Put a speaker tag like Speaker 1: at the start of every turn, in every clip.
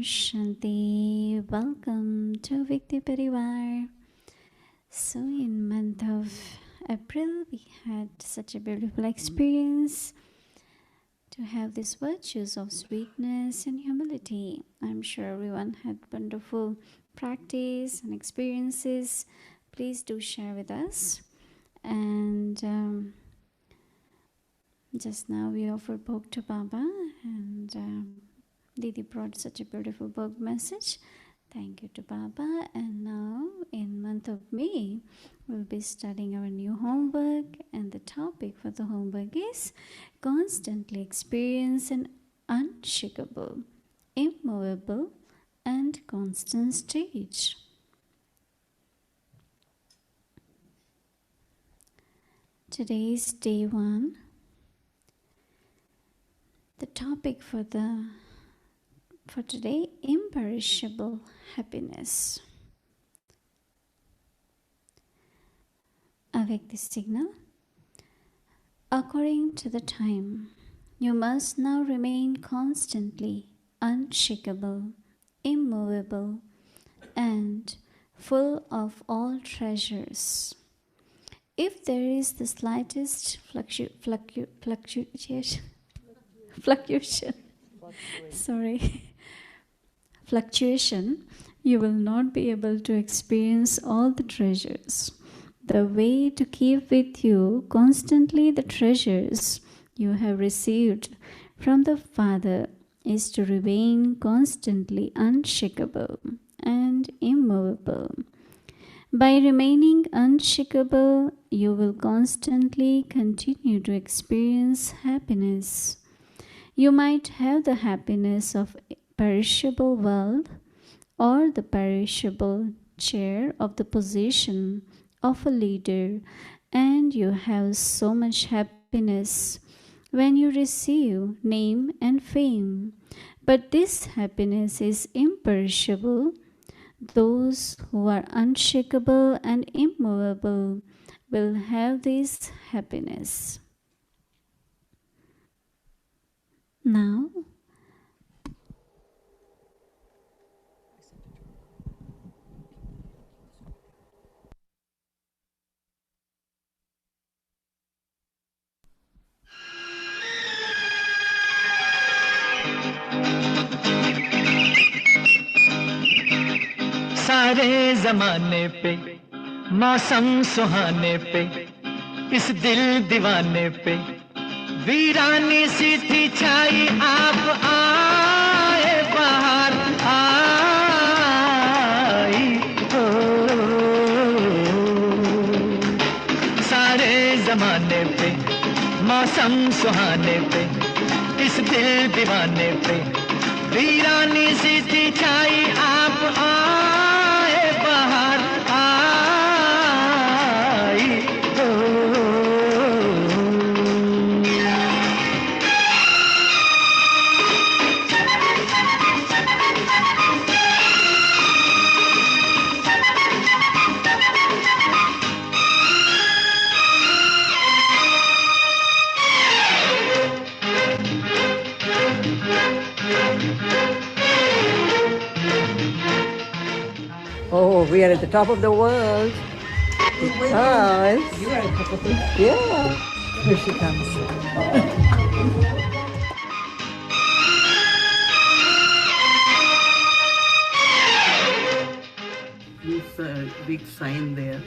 Speaker 1: Shanti. Welcome to Vikti Parivar. So in month of April, we had such a beautiful experience to have these virtues of sweetness and humility. I'm sure everyone had wonderful practice and experiences. Please do share with us. And just now we offered bhog to Baba, and Didi brought such a beautiful bhog message. Thank you to Baba. And now in month of May, we'll be studying our new homework, and the topic for the homework is constantly experience an unshakable, immovable, and constant stage. Today is day 1. The topic for today, imperishable happiness. Awake the signal. According to the time, you must now remain constantly unshakable, immovable, and full of all treasures. If there is the slightest fluctuation, you will not be able to experience all the treasures. The way to keep with you constantly the treasures you have received from the Father is to remain constantly unshakable and immovable. By remaining unshakable, you will constantly continue to experience happiness. You might have the happiness of perishable wealth or the perishable chair of the position of a leader, and you have so much happiness when you receive name and fame. But this happiness is imperishable. Those who are unshakable and immovable will have this happiness. Now,
Speaker 2: सारे जमाने पे मौसम सुहाने पे इस दिल दीवाने पे वीरानी सी थी छाई आप आए बाहर आई हो सारे जमाने पे मौसम सुहाने पे इस दिल दीवाने पे वीरानी सी थी छाई आप आए बाहर आई हो
Speaker 3: Oh, we are at the top of the world. Because
Speaker 4: You are at top of the world.
Speaker 3: yeah,
Speaker 4: Here she comes. This big sign there.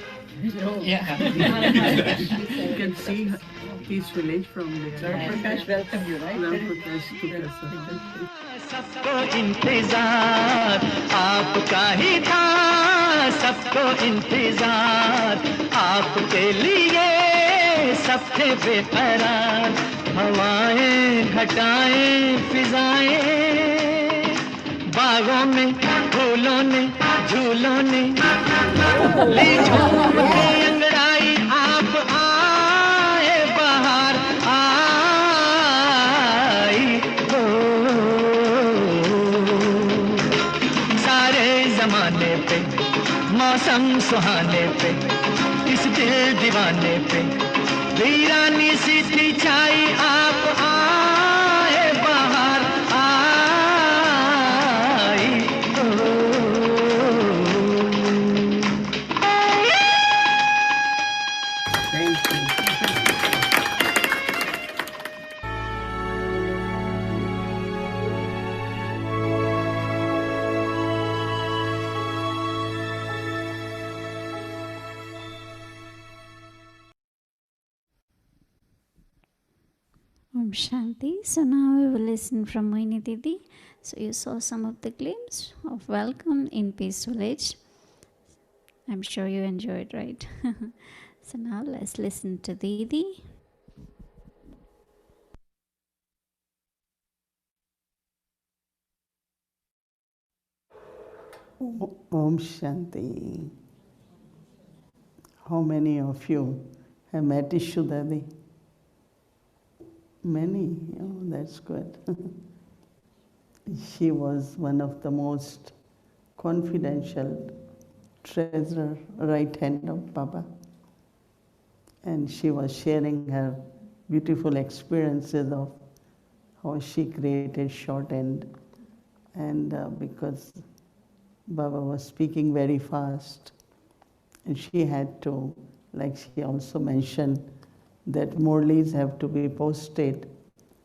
Speaker 2: Yeah.
Speaker 4: You can see his village from there.
Speaker 3: Prakash welcome you, right?
Speaker 4: Ram Prakash took us.
Speaker 2: सबको इंतजार आपका ही था सबको इंतजार आपके लिए सब थे बेकरार हवाएं घटाएं फिजाएं बागों में फूलों ने झूलों ने ली झूम के अंगड़ाई आप आए बाहर आई हो सारे जमाने पे मौसम सुहाने पे इस दिल दीवाने पे वीरानी सी थी छाई आप आए बाहर आई
Speaker 1: Shanti. So now we will listen from Moini Didi. So you saw some of the glimpse of welcome in Peace Village. I'm sure you enjoyed, right? So now let's listen to Didi.
Speaker 5: Om Shanti. How many of you have met Ishu Dadi? Many? Oh, that's good. She was one of the most confidential treasurer, right hand of Baba. And she was sharing her beautiful experiences of how she created shorthand. And because Baba was speaking very fast, and she had to, like she also mentioned, that Murlis have to be posted.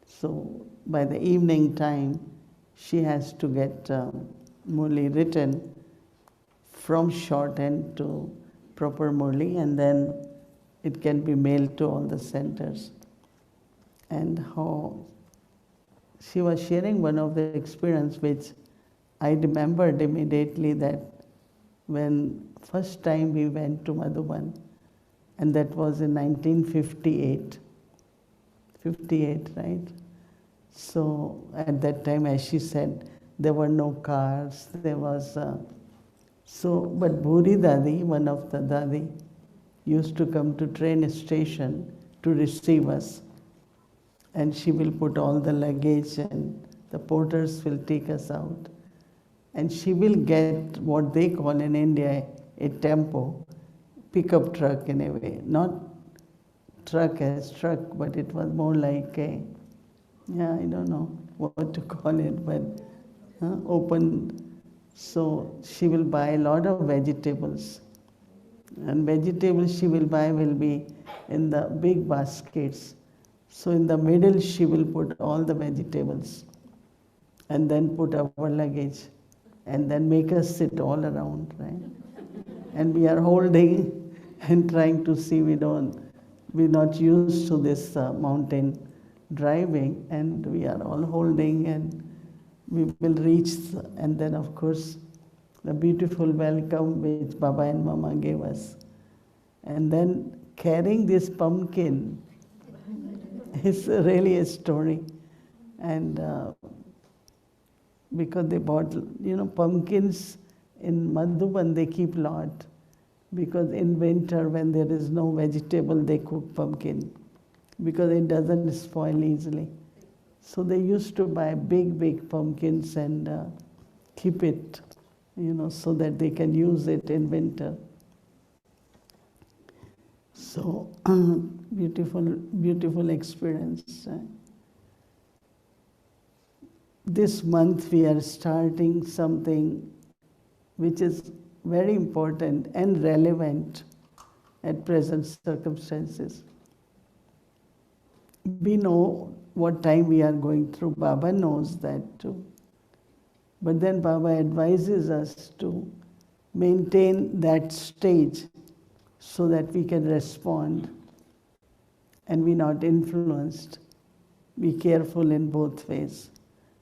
Speaker 5: So by the evening time, she has to get Murli written from shorthand to proper Murli, and then it can be mailed to all the centers. And how she was sharing one of the experience which I remembered immediately, that when first time we went to Madhuban, and that was in 1958. 58, right? So at that time, as she said, there were no cars, there was... but Bhuri Dadi, one of the Dadi, used to come to train station to receive us. And she will put all the luggage and the porters will take us out. And she will get what they call in India a tempo, pickup truck in a way. Not truck as truck, but it was more like a, I don't know what to call it, but open. So she will buy a lot of vegetables. And vegetables she will buy will be in the big baskets. So in the middle she will put all the vegetables and then put our luggage and then make us sit all around, right? And we are holding and trying to see we're not used to this mountain driving, and we are all holding, and we will reach, and then of course the beautiful welcome which Baba and Mama gave us. And then carrying this pumpkin is really a story. And because they bought, pumpkins in Madhuban, they keep lot. Because in winter, when there is no vegetable, they cook pumpkin. Because it doesn't spoil easily. So they used to buy big, big pumpkins and keep it, so that they can use it in winter. So, beautiful, beautiful experience. This month we are starting something which is very important and relevant at present circumstances. We know what time we are going through. Baba knows that too. But then Baba advises us to maintain that stage so that we can respond and be not influenced. Be careful in both ways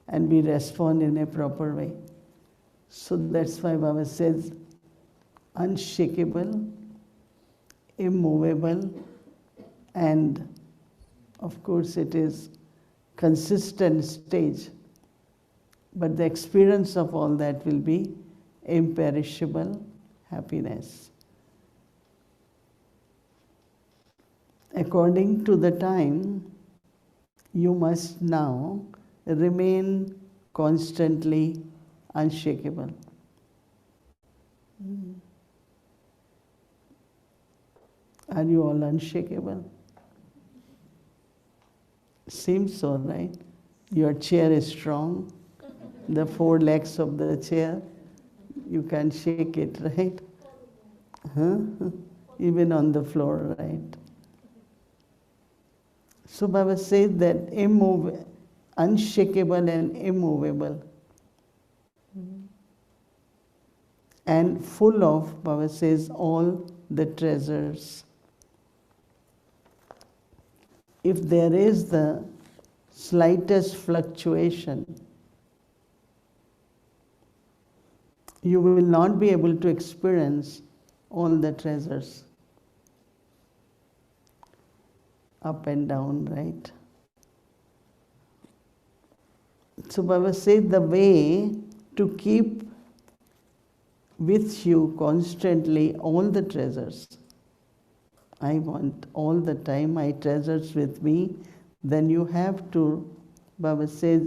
Speaker 5: and we respond in a proper way. So that's why Baba says, unshakable, immovable, and of course it is consistent stage. But the experience of all that will be imperishable happiness. According to the time, you must now remain constantly unshakable. Are you all unshakable? Seems so, right? Your chair is strong. The 4 legs of the chair, you can't shake it, right? Even on the floor, right? So Baba says that unshakable and immovable. And full of, Baba says, all the treasures. If there is the slightest fluctuation, you will not be able to experience all the treasures. Up and down, right? So Baba said the way to keep with you constantly all the treasures. I want all the time my treasures with me. Then you have to, Baba says,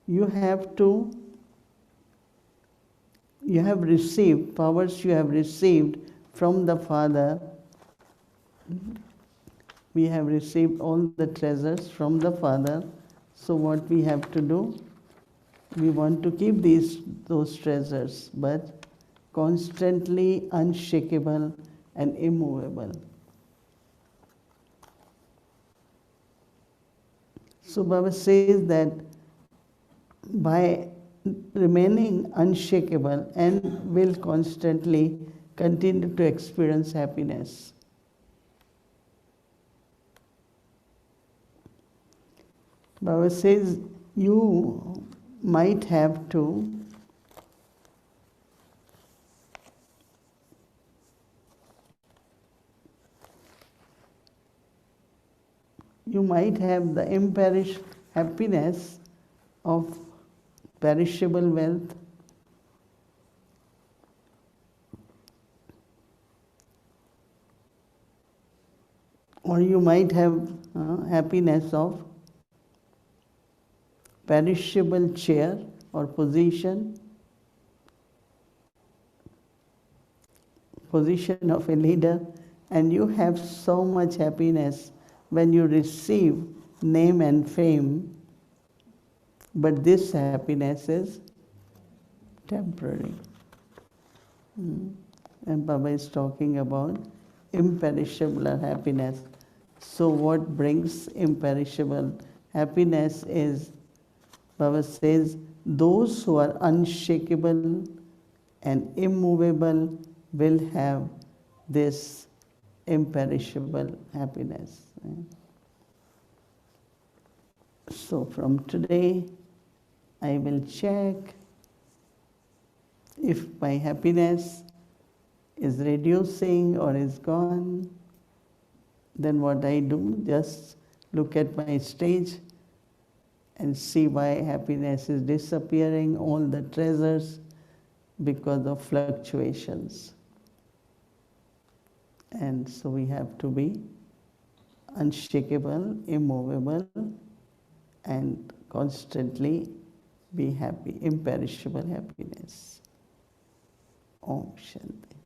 Speaker 5: you have received, powers you have received from the Father. We have received all the treasures from the Father. So what we have to do? We want to keep those treasures, but constantly unshakable and immovable. So Baba says that by remaining unshakable and will constantly continue to experience happiness. Baba says you might have to have the imperishable happiness of perishable wealth, or you might have happiness of perishable chair or position of a leader, and you have so much happiness when you receive name and fame, but this happiness is temporary. And Baba is talking about imperishable happiness. So what brings imperishable happiness is, Baba says, those who are unshakable and immovable will have this imperishable happiness. So from today, I will check if my happiness is reducing or is gone. Then what I do, just look at my stage and see why happiness is disappearing, all the treasures, because of fluctuations. And so we have to be unshakable, immovable, and constantly be happy, imperishable happiness. Om Shanti.